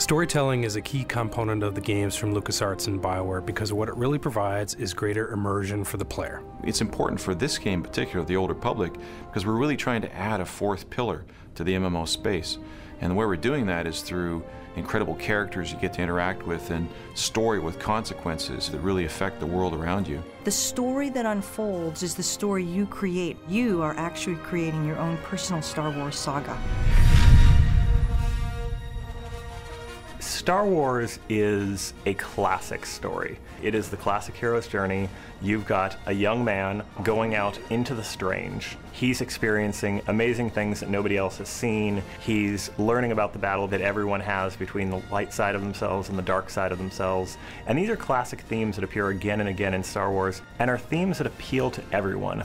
Storytelling is a key component of the games from LucasArts and BioWare because what it really provides is greater immersion for the player. It's important for this game in particular, The Old Republic, because we're really trying to add a fourth pillar to the MMO space. And the way we're doing that is through incredible characters you get to interact with and story with consequences that really affect the world around you. The story that unfolds is the story you create. You are actually creating your own personal Star Wars saga. Star Wars is a classic story. It is the classic hero's journey. You've got a young man going out into the strange. He's experiencing amazing things that nobody else has seen. He's learning about the battle that everyone has between the light side of themselves and the dark side of themselves. And these are classic themes that appear again and again in Star Wars, and are themes that appeal to everyone.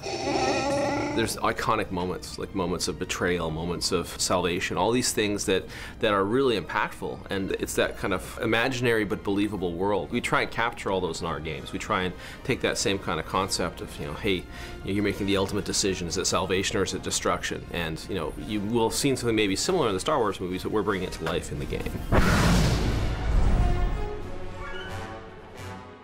There's iconic moments, like moments of betrayal, moments of salvation, all these things that are really impactful, and it's that kind of imaginary but believable world. We try and capture all those in our games. We try and take that same kind of concept of, hey, you're making the ultimate decision. Is it salvation or is it destruction? And, you will have seen something maybe similar in the Star Wars movies, but we're bringing it to life in the game.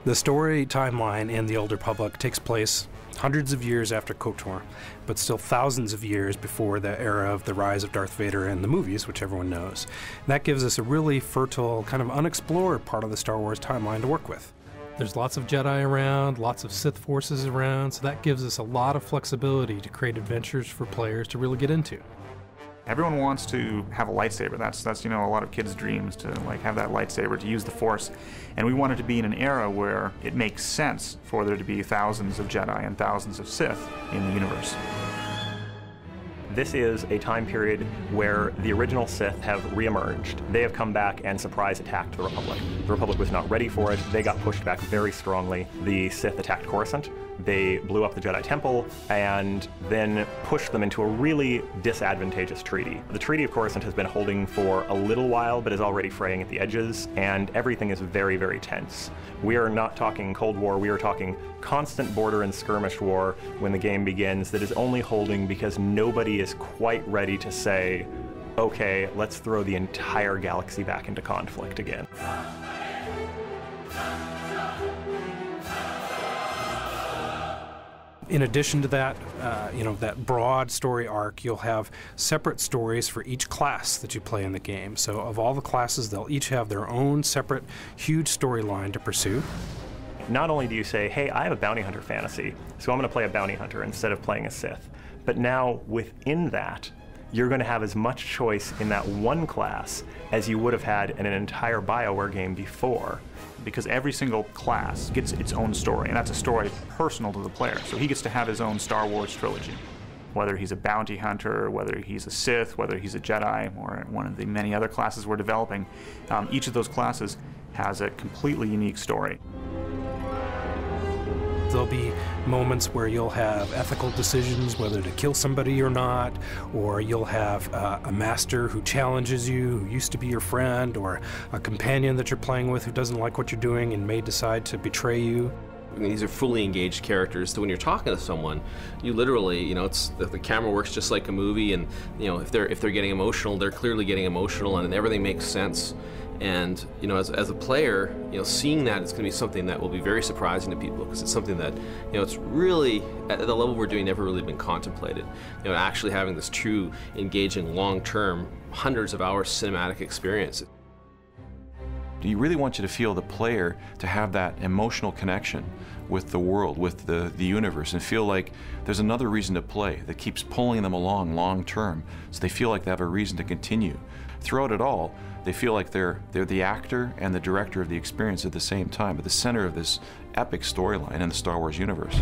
The story timeline in The Old Republic takes place hundreds of years after KOTOR, but still thousands of years before the era of the rise of Darth Vader in the movies, which everyone knows. And that gives us a really fertile, kind of unexplored part of the Star Wars timeline to work with. There's lots of Jedi around, lots of Sith forces around, so that gives us a lot of flexibility to create adventures for players to really get into. Everyone wants to have a lightsaber. That's a lot of kids' dreams, to have that lightsaber, to use the Force. And we want it to be in an era where it makes sense for there to be thousands of Jedi and thousands of Sith in the universe. This is a time period where the original Sith have reemerged. They have come back and surprise attacked the Republic. The Republic was not ready for it. They got pushed back very strongly. The Sith attacked Coruscant. They blew up the Jedi Temple and then pushed them into a really disadvantageous treaty. The Treaty of Coruscant has been holding for a little while, but is already fraying at the edges, and everything is very, very tense. We are not talking Cold War, we are talking constant border and skirmish war when the game begins that is only holding because nobody is quite ready to say, okay, let's throw the entire galaxy back into conflict again. In addition to that, that broad story arc, you'll have separate stories for each class that you play in the game. So of all the classes, they'll each have their own separate, huge storyline to pursue. Not only do you say, hey, I have a bounty hunter fantasy, so I'm going to play a bounty hunter instead of playing a Sith, but now within that, you're going to have as much choice in that one class as you would have had in an entire BioWare game before. Because every single class gets its own story, and that's a story personal to the player. So he gets to have his own Star Wars trilogy. Whether he's a bounty hunter, whether he's a Sith, whether he's a Jedi, or one of the many other classes we're developing, each of those classes has a completely unique story. There'll be moments where you'll have ethical decisions, whether to kill somebody or not, or you'll have a master who challenges you, who used to be your friend, or a companion that you're playing with who doesn't like what you're doing and may decide to betray you. These are fully engaged characters, so when you're talking to someone, you literally, the camera works just like a movie, and if they're getting emotional, they're clearly getting emotional, and everything makes sense. And as a player, seeing that is going to be something that will be very surprising to people, because it's something that it's really at the level we're doing never really been contemplated. Actually having this true, engaging, long-term, hundreds of hours cinematic experience. You really want you to feel the player to have that emotional connection with the world, with the universe, and feel like there's another reason to play that keeps pulling them along long term, so they feel like they have a reason to continue. Throughout it all, they feel like they're the actor and the director of the experience at the same time, at the center of this epic storyline in the Star Wars universe.